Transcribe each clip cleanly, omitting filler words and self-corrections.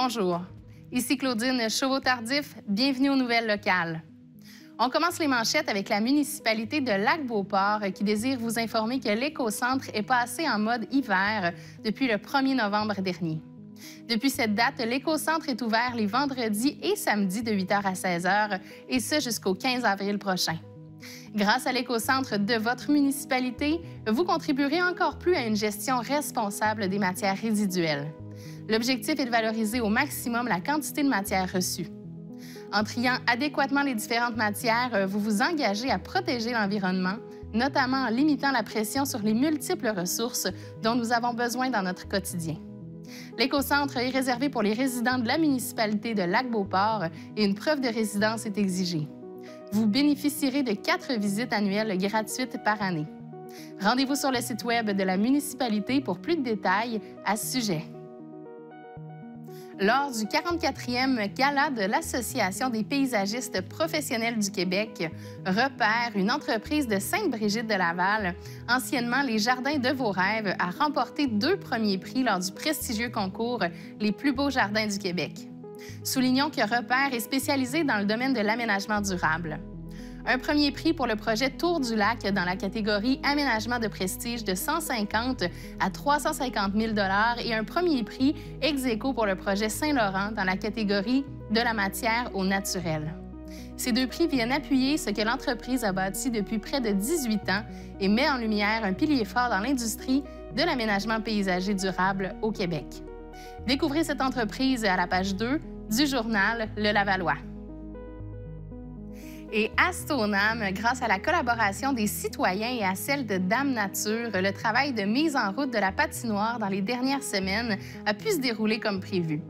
Bonjour, ici Claudine Chauveau-Tardif, bienvenue aux nouvelles locales. On commence les manchettes avec la municipalité de Lac-Beauport qui désire vous informer que l'écocentre est passé en mode hiver depuis le 1er novembre dernier. Depuis cette date, l'écocentre est ouvert les vendredis et samedis de 8h à 16h, et ce jusqu'au 15 avril prochain. Grâce à l'écocentre de votre municipalité, vous contribuerez encore plus à une gestion responsable des matières résiduelles. L'objectif est de valoriser au maximum la quantité de matières reçues. En triant adéquatement les différentes matières, vous vous engagez à protéger l'environnement, notamment en limitant la pression sur les multiples ressources dont nous avons besoin dans notre quotidien. L'écocentre est réservé pour les résidents de la municipalité de Lac-Beauport et une preuve de résidence est exigée. Vous bénéficierez de 4 visites annuelles gratuites par année. Rendez-vous sur le site Web de la municipalité pour plus de détails à ce sujet. Lors du 44e Gala de l'Association des paysagistes professionnels du Québec, Repère, une entreprise de Sainte-Brigitte de Laval, anciennement les Jardins de vos rêves, a remporté 2 premiers prix lors du prestigieux concours Les plus beaux jardins du Québec. Soulignons que Repère est spécialisé dans le domaine de l'aménagement durable. Un premier prix pour le projet Tour du Lac dans la catégorie Aménagement de prestige de 150 à 350 000 et un premier prix ex-aequo pour le projet Saint-Laurent dans la catégorie De la matière au naturel. Ces 2 prix viennent appuyer ce que l'entreprise a bâti depuis près de 18 ans et met en lumière un pilier fort dans l'industrie de l'aménagement paysager durable au Québec. Découvrez cette entreprise à la page 2 du journal Le Lavallois. Et à Stoneham, grâce à la collaboration des citoyens et à celle de Dame Nature, le travail de mise en route de la patinoire dans les dernières semaines a pu se dérouler comme prévu.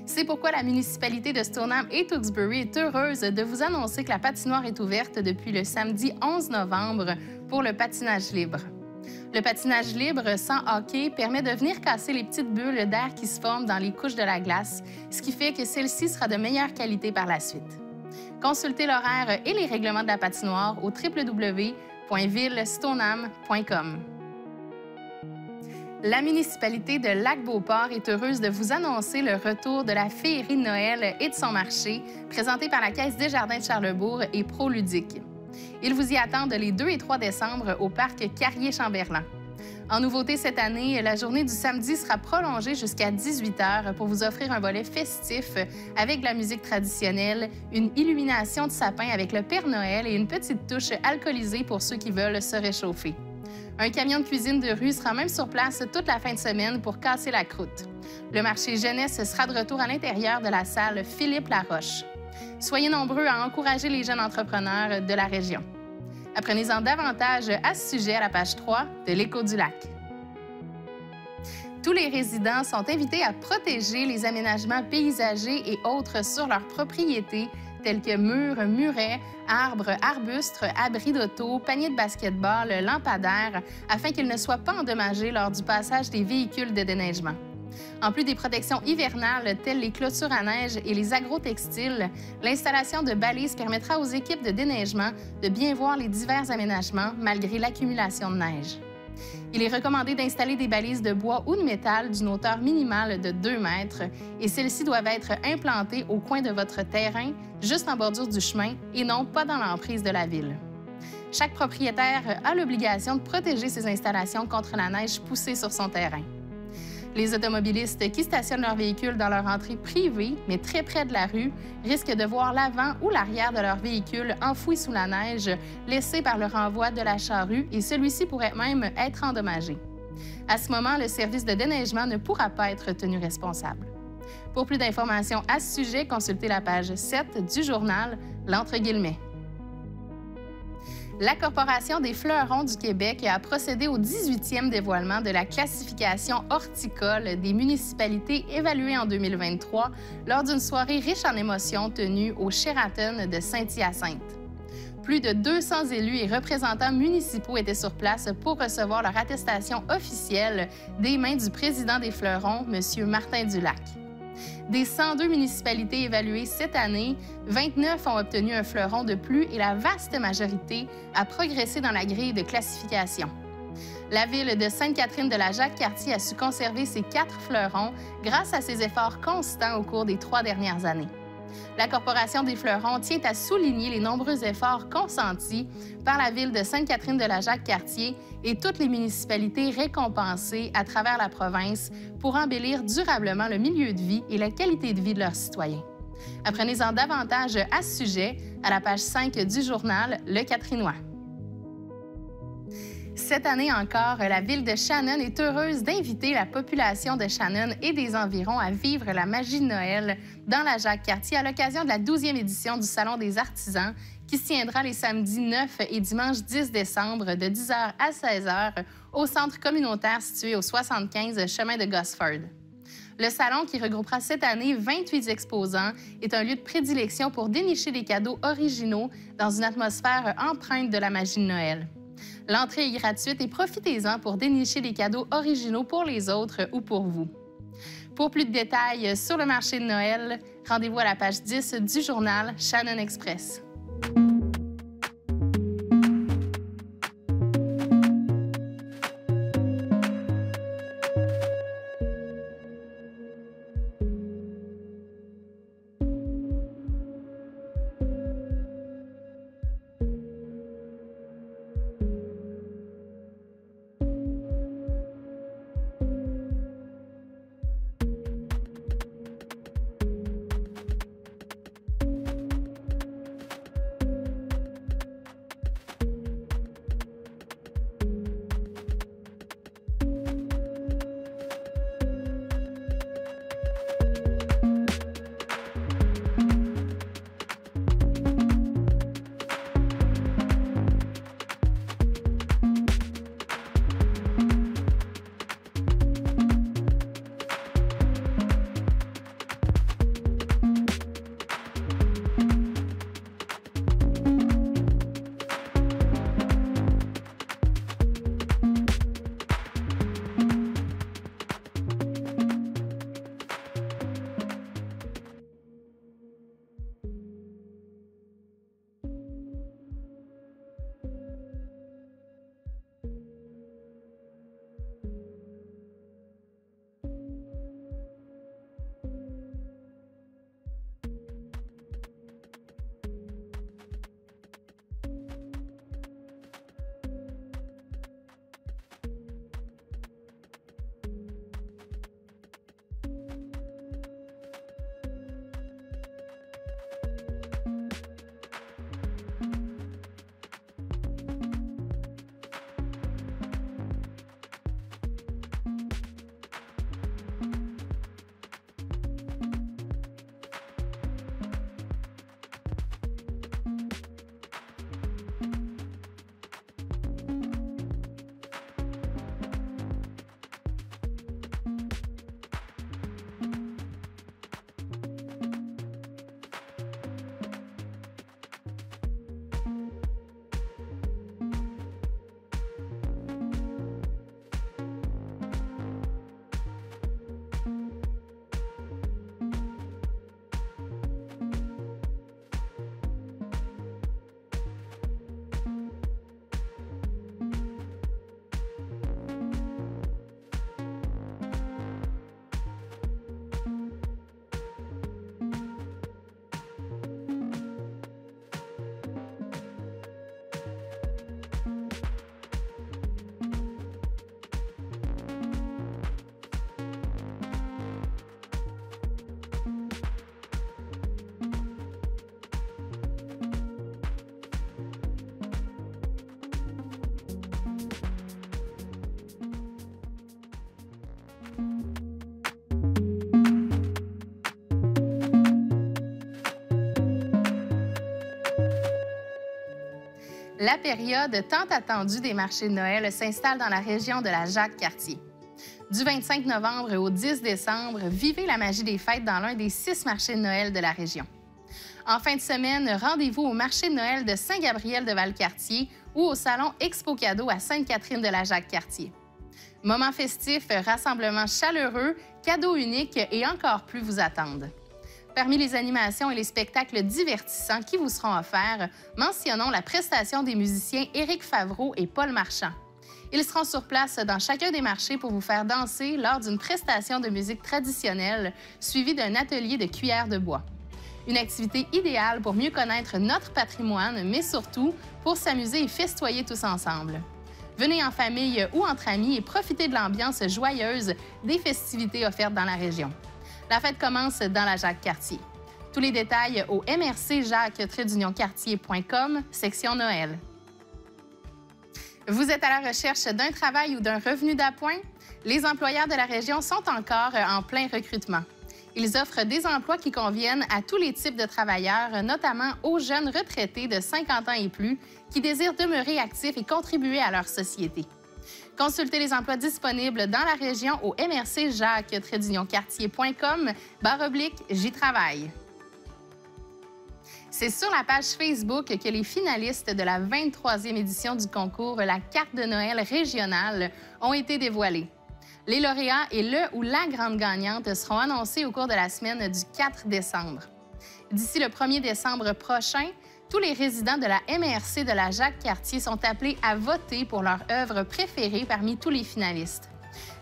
C'est pourquoi la municipalité de Stoneham et Tewksbury est heureuse de vous annoncer que la patinoire est ouverte depuis le samedi 11 novembre pour le patinage libre. Le patinage libre sans hockey permet de venir casser les petites bulles d'air qui se forment dans les couches de la glace, ce qui fait que celle-ci sera de meilleure qualité par la suite. Consultez l'horaire et les règlements de la patinoire au www.villestoneham.com. La municipalité de Lac-Beauport est heureuse de vous annoncer le retour de la féerie de Noël et de son marché, présenté par la Caisse des Jardins de Charlesbourg et ProLudique. Ils vous y attendent les 2 et 3 décembre au parc Carrier-Chamberlain. En nouveauté cette année, la journée du samedi sera prolongée jusqu'à 18h pour vous offrir un volet festif avec de la musique traditionnelle, une illumination de sapin avec le Père Noël et une petite touche alcoolisée pour ceux qui veulent se réchauffer. Un camion de cuisine de rue sera même sur place toute la fin de semaine pour casser la croûte. Le marché jeunesse sera de retour à l'intérieur de la salle Philippe Laroche. Soyez nombreux à encourager les jeunes entrepreneurs de la région. Apprenez-en davantage à ce sujet à la page 3 de l'Écho du Lac. Tous les résidents sont invités à protéger les aménagements paysagers et autres sur leur propriété, tels que murs, murets, arbres, arbustes, abris d'auto, paniers de basket-ball, lampadaires, afin qu'ils ne soient pas endommagés lors du passage des véhicules de déneigement. En plus des protections hivernales telles les clôtures à neige et les agrotextiles, l'installation de balises permettra aux équipes de déneigement de bien voir les divers aménagements malgré l'accumulation de neige. Il est recommandé d'installer des balises de bois ou de métal d'une hauteur minimale de 2 mètres et celles-ci doivent être implantées au coin de votre terrain, juste en bordure du chemin et non pas dans l'emprise de la ville. Chaque propriétaire a l'obligation de protéger ses installations contre la neige poussée sur son terrain. Les automobilistes qui stationnent leur véhicule dans leur entrée privée, mais très près de la rue, risquent de voir l'avant ou l'arrière de leur véhicule enfoui sous la neige, laissé par le renvoi de la charrue, et celui-ci pourrait même être endommagé. À ce moment, le service de déneigement ne pourra pas être tenu responsable. Pour plus d'informations à ce sujet, consultez la page 7 du journal L'Entre guillemets. La Corporation des fleurons du Québec a procédé au 18e dévoilement de la classification horticole des municipalités évaluées en 2023 lors d'une soirée riche en émotions tenue au Sheraton de Saint-Hyacinthe. Plus de 200 élus et représentants municipaux étaient sur place pour recevoir leur attestation officielle des mains du président des fleurons, M. Martin Dulac. Des 102 municipalités évaluées cette année, 29 ont obtenu un fleuron de plus et la vaste majorité a progressé dans la grille de classification. La ville de Sainte-Catherine-de-la-Jacques-Cartier a su conserver ses 4 fleurons grâce à ses efforts constants au cours des 3 dernières années. La Corporation des fleurons tient à souligner les nombreux efforts consentis par la ville de Sainte-Catherine-de-la-Jacques-Cartier et toutes les municipalités récompensées à travers la province pour embellir durablement le milieu de vie et la qualité de vie de leurs citoyens. Apprenez-en davantage à ce sujet à la page 5 du journal Le Catrinois. Cette année encore, la ville de Shannon est heureuse d'inviter la population de Shannon et des environs à vivre la magie de Noël dans la Jacques-Cartier à l'occasion de la 12e édition du Salon des artisans qui se tiendra les samedis 9 et dimanche 10 décembre de 10h à 16h au centre communautaire situé au 75 chemin de Gosford. Le salon, qui regroupera cette année 28 exposants, est un lieu de prédilection pour dénicher des cadeaux originaux dans une atmosphère empreinte de la magie de Noël. L'entrée est gratuite et profitez-en pour dénicher des cadeaux originaux pour les autres ou pour vous. Pour plus de détails sur le marché de Noël, rendez-vous à la page 10 du journal Shannon Express. La période tant attendue des marchés de Noël s'installe dans la région de la Jacques-Cartier. Du 25 novembre au 10 décembre, vivez la magie des fêtes dans l'un des 6 marchés de Noël de la région. En fin de semaine, rendez-vous au marché de Noël de Saint-Gabriel-de-Valcartier ou au salon Expo Cadeau à Sainte-Catherine-de-la-Jacques-Cartier. Moments festifs, rassemblements chaleureux, cadeaux uniques et encore plus vous attendent. Parmi les animations et les spectacles divertissants qui vous seront offerts, mentionnons la prestation des musiciens Éric Favreau et Paul Marchand. Ils seront sur place dans chacun des marchés pour vous faire danser lors d'une prestation de musique traditionnelle suivie d'un atelier de cuillères de bois. Une activité idéale pour mieux connaître notre patrimoine, mais surtout pour s'amuser et festoyer tous ensemble. Venez en famille ou entre amis et profitez de l'ambiance joyeuse des festivités offertes dans la région. La fête commence dans la Jacques-Cartier. Tous les détails au mrcjacques-cartier.com, section Noël. Vous êtes à la recherche d'un travail ou d'un revenu d'appoint? Les employeurs de la région sont encore en plein recrutement. Ils offrent des emplois qui conviennent à tous les types de travailleurs, notamment aux jeunes retraités de 50 ans et plus qui désirent demeurer actifs et contribuer à leur société. Consultez les emplois disponibles dans la région au mrcjacques-cartier.com/j'y travaille. C'est sur la page Facebook que les finalistes de la 23e édition du concours La carte de Noël régionale ont été dévoilés. Les lauréats et le ou la grande gagnante seront annoncés au cours de la semaine du 4 décembre. D'ici le 1er décembre prochain, tous les résidents de la MRC de la Jacques-Cartier sont appelés à voter pour leur œuvre préférée parmi tous les finalistes.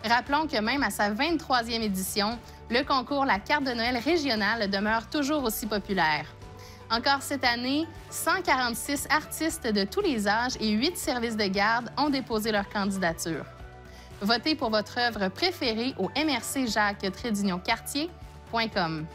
Rappelons que même à sa 23e édition, le concours La carte de Noël régionale demeure toujours aussi populaire. Encore cette année, 146 artistes de tous les âges et 8 services de garde ont déposé leur candidature. Votez pour votre œuvre préférée au mrcjacques-cartier.com.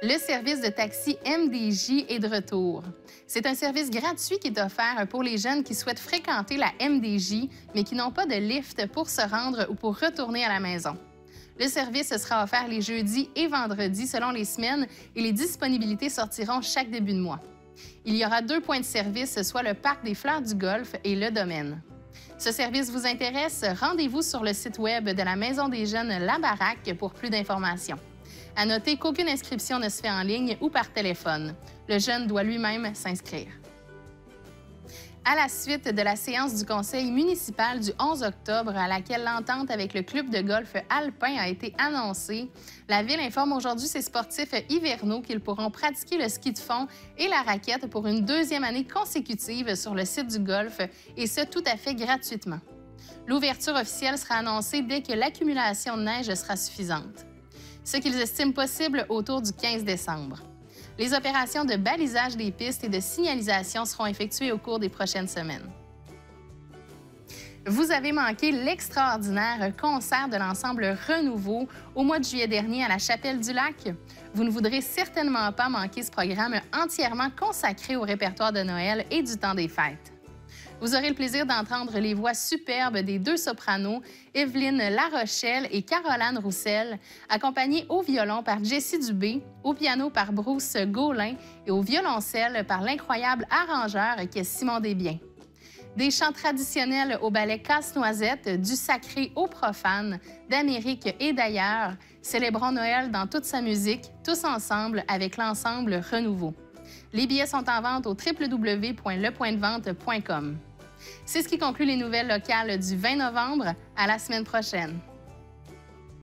Le service de taxi MDJ est de retour. C'est un service gratuit qui est offert pour les jeunes qui souhaitent fréquenter la MDJ, mais qui n'ont pas de lift pour se rendre ou pour retourner à la maison. Le service sera offert les jeudis et vendredis selon les semaines et les disponibilités sortiront chaque début de mois. Il y aura 2 points de service, soit le Parc des Fleurs du Golfe et le Domaine. Ce service vous intéresse? Rendez-vous sur le site web de la Maison des Jeunes La Baraque pour plus d'informations. À noter qu'aucune inscription ne se fait en ligne ou par téléphone. Le jeune doit lui-même s'inscrire. À la suite de la séance du conseil municipal du 11 octobre à laquelle l'entente avec le club de golf alpin a été annoncée, la Ville informe aujourd'hui ses sportifs hivernaux qu'ils pourront pratiquer le ski de fond et la raquette pour une 2e année consécutive sur le site du golf, et ce, tout à fait gratuitement. L'ouverture officielle sera annoncée dès que l'accumulation de neige sera suffisante, ce qu'ils estiment possible autour du 15 décembre. Les opérations de balisage des pistes et de signalisation seront effectuées au cours des prochaines semaines. Vous avez manqué l'extraordinaire concert de l'ensemble Renouveau au mois de juillet dernier à la Chapelle du Lac? Vous ne voudrez certainement pas manquer ce programme entièrement consacré au répertoire de Noël et du temps des fêtes. Vous aurez le plaisir d'entendre les voix superbes des 2 sopranos, Evelyne Larochelle et Caroline Roussel, accompagnées au violon par Jessie Dubé, au piano par Bruce Gaulin et au violoncelle par l'incroyable arrangeur qui est Simon Desbiens. Des chants traditionnels au ballet Casse-Noisette, du sacré au profane, d'Amérique et d'ailleurs, célébrons Noël dans toute sa musique, tous ensemble avec l'ensemble Renouveau. Les billets sont en vente au www.lepointdevente.com. C'est ce qui conclut les nouvelles locales du 20 novembre. À la semaine prochaine.